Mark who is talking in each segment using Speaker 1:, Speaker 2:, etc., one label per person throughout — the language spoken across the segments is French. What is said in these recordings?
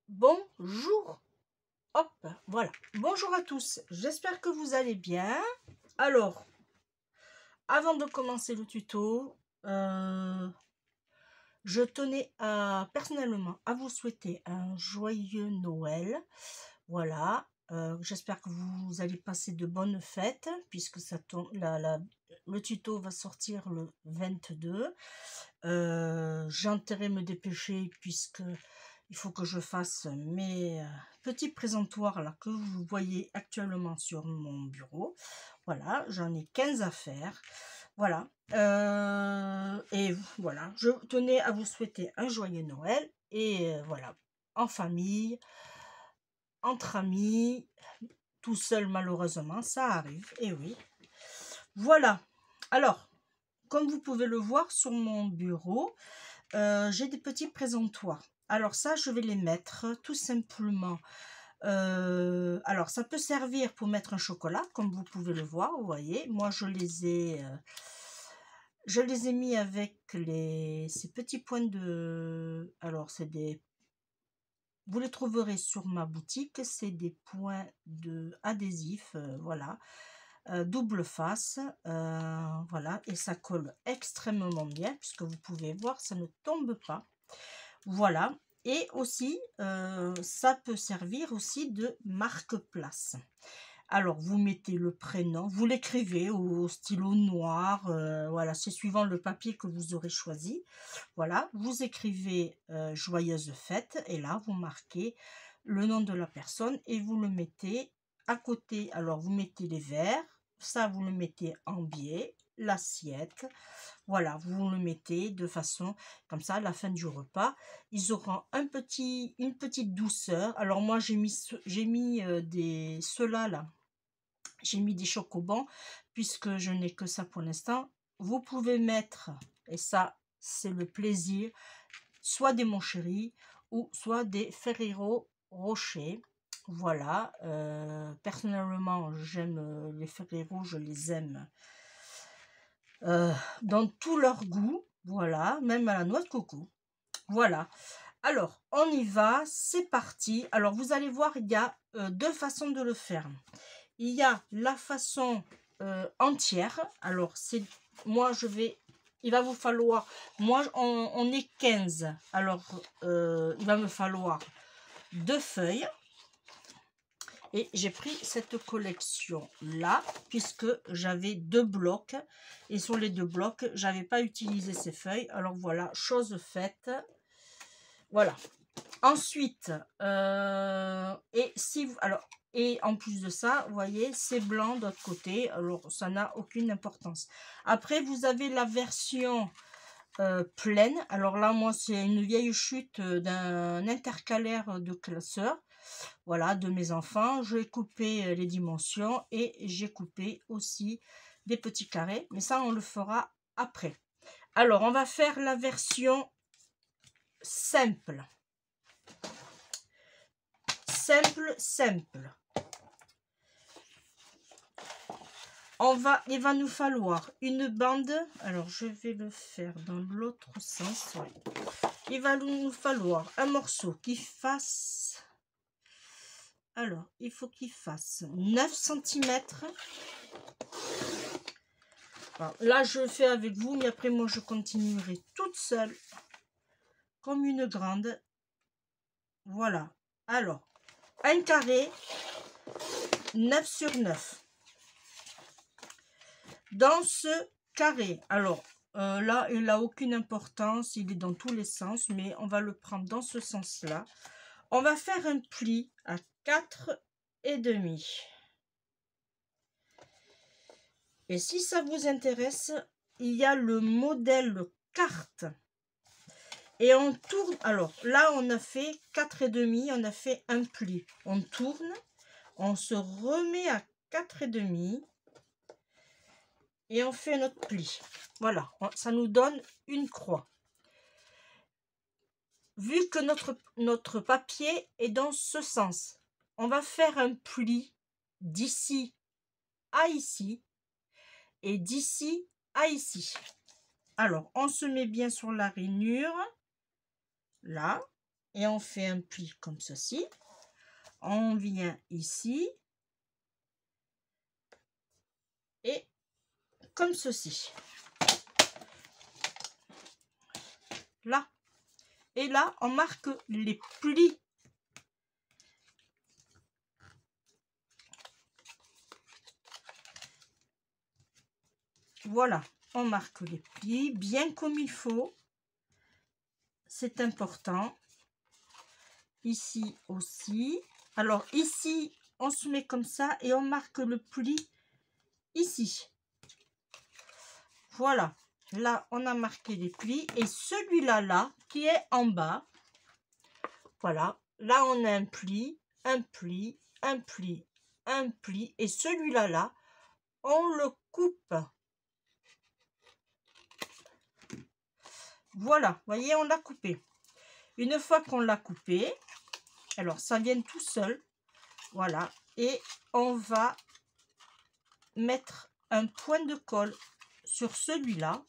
Speaker 1: Bonjour. Hop, voilà. Bonjour à tous. J'espère que vous allez bien. Alors, avant de commencer le tuto, je tenais personnellement à vous souhaiter un joyeux Noël. Voilà. J'espère que vous allez passer de bonnes fêtes, puisque ça tombe, le tuto va sortir le 22. J'ai intérêt à me dépêcher puisque il faut que je fasse mes petits présentoirs là que vous voyez actuellement sur mon bureau. Voilà, j'en ai 15 à faire. Voilà. Et voilà, je tenais à vous souhaiter un joyeux Noël. Et voilà, en famille, entre amis, tout seul malheureusement, ça arrive. Et oui. Voilà. Alors, comme vous pouvez le voir sur mon bureau, j'ai des petits présentoirs. Alors ça, je vais les mettre tout simplement. Alors, ça peut servir pour mettre un chocolat, comme vous pouvez le voir, vous voyez. Moi, je les ai mis avec ces petits points de... Alors, c'est des... Vous les trouverez sur ma boutique. C'est des points adhésifs, voilà. Double face, voilà, et ça colle extrêmement bien puisque vous pouvez voir, ça ne tombe pas. Voilà, et aussi ça peut servir aussi de marque-place. Alors vous mettez le prénom, vous l'écrivez au stylo noir, voilà, c'est suivant le papier que vous aurez choisi. Voilà, vous écrivez joyeuse fête et là vous marquez le nom de la personne et vous le mettez à côté. Alors vous mettez les verres, ça vous le mettez en biais, l'assiette, voilà, vous le mettez de façon comme ça à la fin du repas. Ils auront une petite douceur. Alors moi j'ai mis ceux-là là. J'ai mis des chocobons puisque je n'ai que ça pour l'instant. Vous pouvez mettre, et ça c'est le plaisir, soit des Mon Chéri ou soit des Ferrero Rocher. Voilà, personnellement j'aime les Ferrero, je les aime dans tout leur goût, voilà, même à la noix de coco. Voilà, alors on y va, c'est parti. Alors vous allez voir, il y a deux façons de le faire. Il y a la façon entière. Alors c'est moi il va vous falloir, moi on est 15, alors il va me falloir 2 feuilles. Et j'ai pris cette collection là puisque j'avais 2 blocs et sur les 2 blocs j'avais pas utilisé ces feuilles. Alors voilà, chose faite. Voilà. Ensuite et en plus de ça, vous voyez, c'est blanc d'autre côté, alors ça n'a aucune importance. Après vous avez la version pleine. Alors là moi c'est une vieille chute d'un intercalaire de classeur, voilà, de mes enfants. J'ai coupé les dimensions et j'ai coupé aussi des petits carrés, mais ça on le fera après. Alors on va faire la version simple. Simple. Il va nous falloir une bande. Alors je vais le faire dans l'autre sens. Ouais. Il va nous falloir un morceau qui fasse... Alors, il faut qu'il fasse 9 cm. Alors, là, je le fais avec vous, mais après, moi, je continuerai toute seule, comme une grande. Voilà. Alors, un carré, 9 sur 9. Dans ce carré, alors, là, il n'a aucune importance, il est dans tous les sens, mais on va le prendre dans ce sens-là. On va faire un pli à 4,5. Et si ça vous intéresse, il y a le modèle carte. Et on tourne. Alors là, on a fait 4,5, on a fait un pli. On tourne, on se remet à 4,5 et on fait notre pli. Voilà, ça nous donne une croix. Vu que notre papier est dans ce sens, on va faire un pli d'ici à ici et d'ici à ici. Alors, on se met bien sur la rainure, là, et on fait un pli comme ceci. On vient ici et comme ceci. Là. Et là, on marque les plis. Voilà, on marque les plis bien comme il faut. C'est important. Ici aussi. Alors ici, on se met comme ça et on marque le pli ici. Voilà. Là, on a marqué les plis. Et celui-là, là, qui est en bas, voilà. Là, on a un pli, un pli, un pli, un pli. Et celui-là, là, on le coupe. Voilà, voyez, on l'a coupé. Une fois qu'on l'a coupé, alors ça vient tout seul. Voilà. Et on va mettre un point de colle sur celui-là.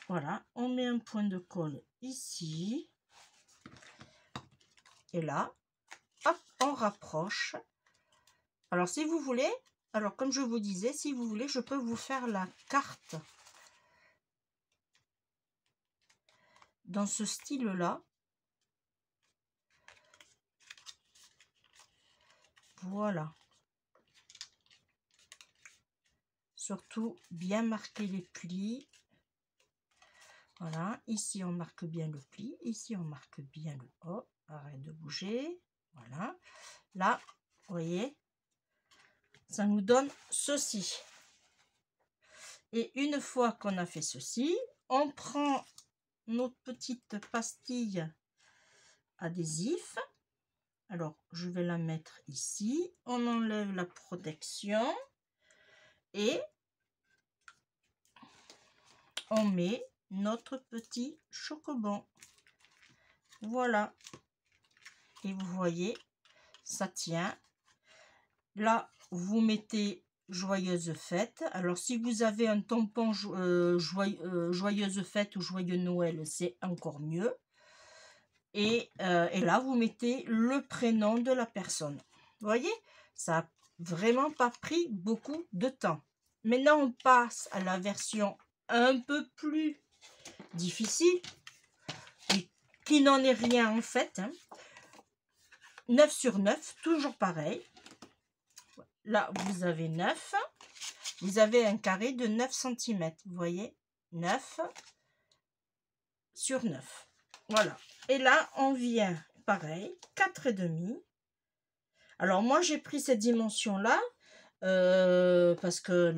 Speaker 1: Voilà, on met un point de colle ici. Et là, hop, on rapproche. Alors, si vous voulez, alors comme je vous disais, si vous voulez, je peux vous faire la carte dans ce style-là. Voilà. Surtout, bien marquer les plis. Voilà, ici on marque bien le pli, ici on marque bien le haut. Arrête de bouger. Voilà. Là, vous voyez, ça nous donne ceci. Et une fois qu'on a fait ceci, on prend notre petite pastille adhésif. Alors, je vais la mettre ici. On enlève la protection et on met notre petit chocobon. Voilà. Et vous voyez, ça tient. Là, vous mettez joyeuse fête. Alors, si vous avez un tampon joyeuse fête ou joyeux Noël, c'est encore mieux. Et là, vous mettez le prénom de la personne. Vous voyez, ça n'a vraiment pas pris beaucoup de temps. Maintenant, on passe à la version un peu plus difficile, qui n'en est rien en fait. 9 sur 9, toujours pareil. Là, vous avez 9. Vous avez un carré de 9 cm. Vous voyez, 9 sur 9. Voilà. Et là, on vient, pareil, 4,5. Alors, moi, j'ai pris cette dimension-là parce que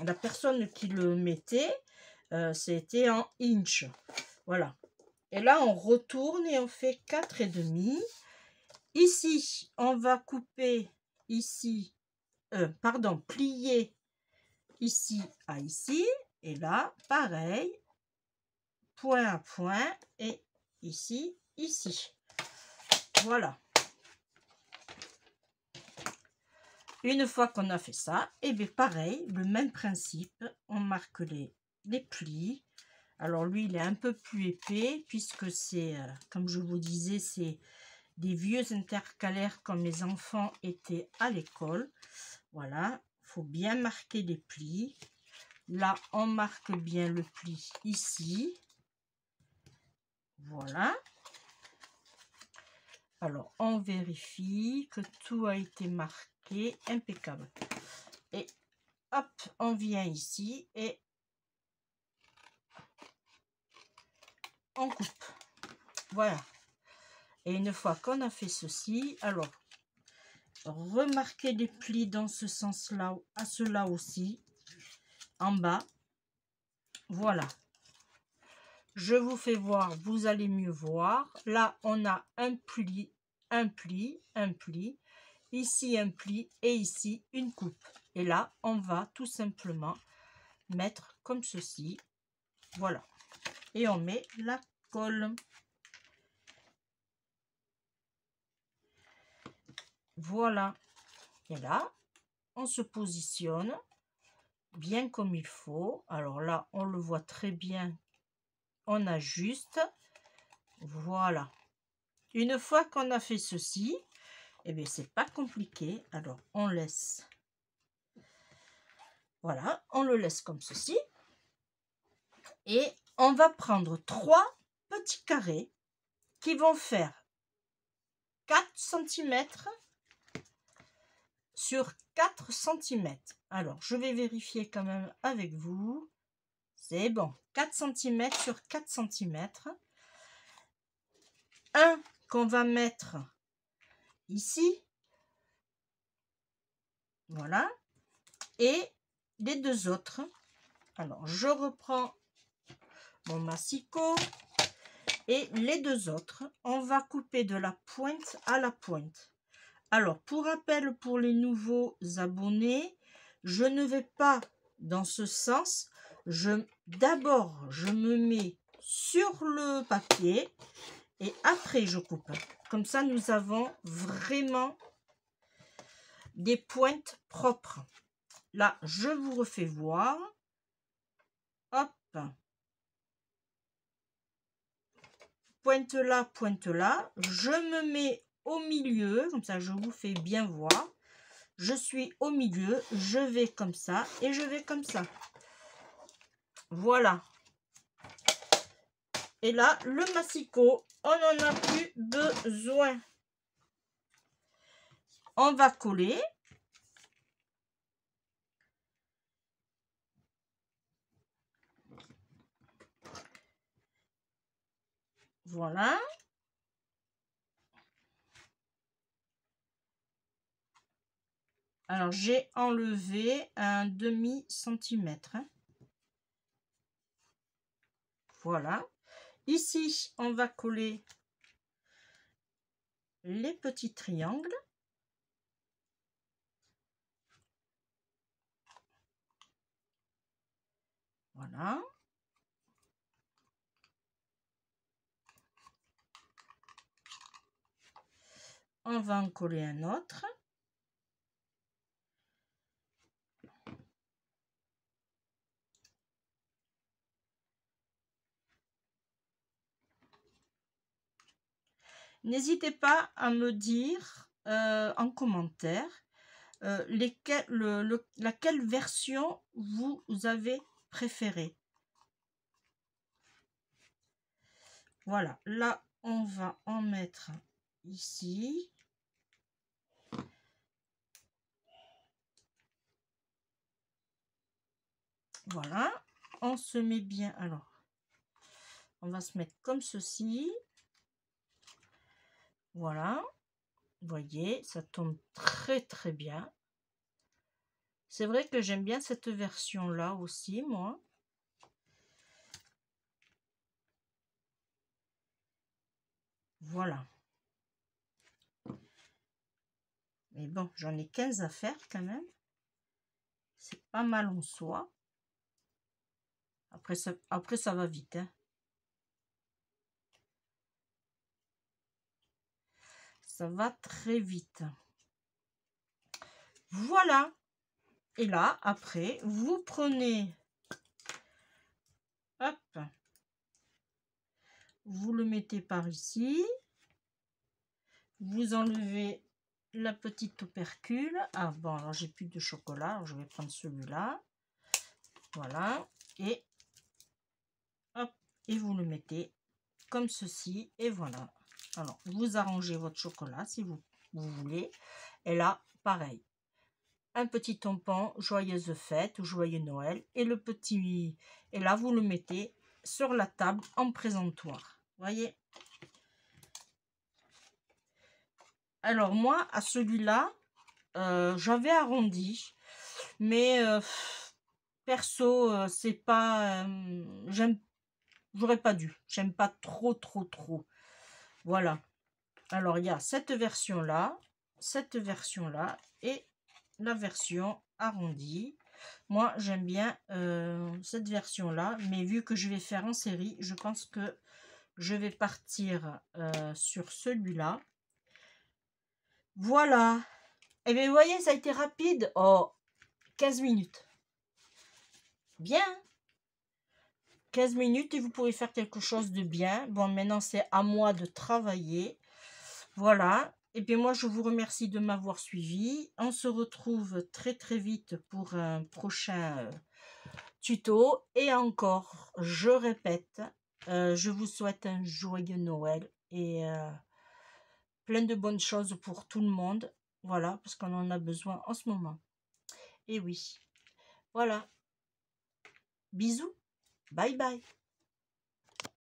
Speaker 1: la personne qui le mettait, c'était en inch. Voilà. Et là, on retourne et on fait 4,5. Ici, on va couper ici, plier ici à ici. Et là, pareil, point à point et ici, ici. Voilà. Une fois qu'on a fait ça, et bien pareil, le même principe, on marque les plis. Alors lui, il est un peu plus épais puisque c'est, comme je vous disais, c'est des vieux intercalaires quand mes enfants étaient à l'école. Voilà, il faut bien marquer les plis. Là, on marque bien le pli ici. Voilà. Alors, on vérifie que tout a été marqué, impeccable. Et hop, on vient ici et on coupe. Voilà. Et une fois qu'on a fait ceci, alors, remarquez les plis dans ce sens-là, à cela aussi, en bas. Voilà. Je vous fais voir, vous allez mieux voir. Là, on a un pli, un pli, un pli. Ici, un pli et ici, une coupe. Et là, on va tout simplement mettre comme ceci. Voilà. Et on met la colle. Voilà. Et là, on se positionne bien comme il faut. Alors là, on le voit très bien, on ajuste. Voilà. Une fois qu'on a fait ceci, eh bien, c'est pas compliqué. Alors, on laisse. Voilà, on le laisse comme ceci. Et on va prendre 3 petits carrés qui vont faire 4 cm sur 4 cm. Alors, je vais vérifier quand même avec vous. C'est bon, 4 cm sur 4 cm. Un qu'on va mettre ici. Voilà. Et les 2 autres. Alors, je reprends mon massicot. Et les 2 autres, on va couper de la pointe à la pointe. Alors, pour rappel, pour les nouveaux abonnés, je ne vais pas dans ce sens. D'abord, je me mets sur le papier et après, je coupe. Comme ça, nous avons vraiment des pointes propres. Là, je vous refais voir. Hop. Pointe là. Je me mets au milieu, comme ça je vous fais bien voir. Je suis au milieu, je vais comme ça et je vais comme ça. Voilà. Et là, le massicot, on n'en a plus besoin. On va coller. Voilà. Alors, j'ai enlevé un demi-centimètre. Voilà. Ici, on va coller les petits triangles. Voilà. On va en coller un autre. N'hésitez pas à me dire en commentaire laquelle version vous avez préférée. Voilà, là on va en mettre ici. Voilà, on se met bien. Alors, on va se mettre comme ceci. Voilà, vous voyez, ça tombe très très bien. C'est vrai que j'aime bien cette version là aussi, moi. Voilà. Mais bon, j'en ai 15 à faire quand même. C'est pas mal en soi. Après ça va vite. Hein. Ça va très vite. Voilà. Et là, après, vous prenez... Hop. Vous le mettez par ici. Vous enlevez la petite opercule. Ah bon, alors j'ai plus de chocolat. Alors je vais prendre celui-là. Voilà. Et hop. Et vous le mettez comme ceci. Et voilà. Alors, vous arrangez votre chocolat si vous voulez. Et là, pareil. Un petit tampon, joyeuse fête ou joyeux Noël. Et le petit... Et là, vous le mettez sur la table en présentoir. Voyez? Alors, moi, à celui-là, j'avais arrondi. Mais perso, c'est pas... j'aurais pas dû. J'aime pas trop. Voilà. Alors, il y a cette version-là et la version arrondie. Moi, j'aime bien cette version-là, mais vu que je vais faire en série, je pense que je vais partir sur celui-là. Voilà. Et bien, vous voyez, ça a été rapide. Oh, 15 minutes. Bien, 15 minutes et vous pouvez faire quelque chose de bien. Bon, maintenant, c'est à moi de travailler. Voilà. Et bien, moi, je vous remercie de m'avoir suivi. On se retrouve très, très vite pour un prochain tuto. Et encore, je répète, je vous souhaite un joyeux Noël et plein de bonnes choses pour tout le monde. Voilà, parce qu'on en a besoin en ce moment. Et oui, voilà. Bisous. Bye bye.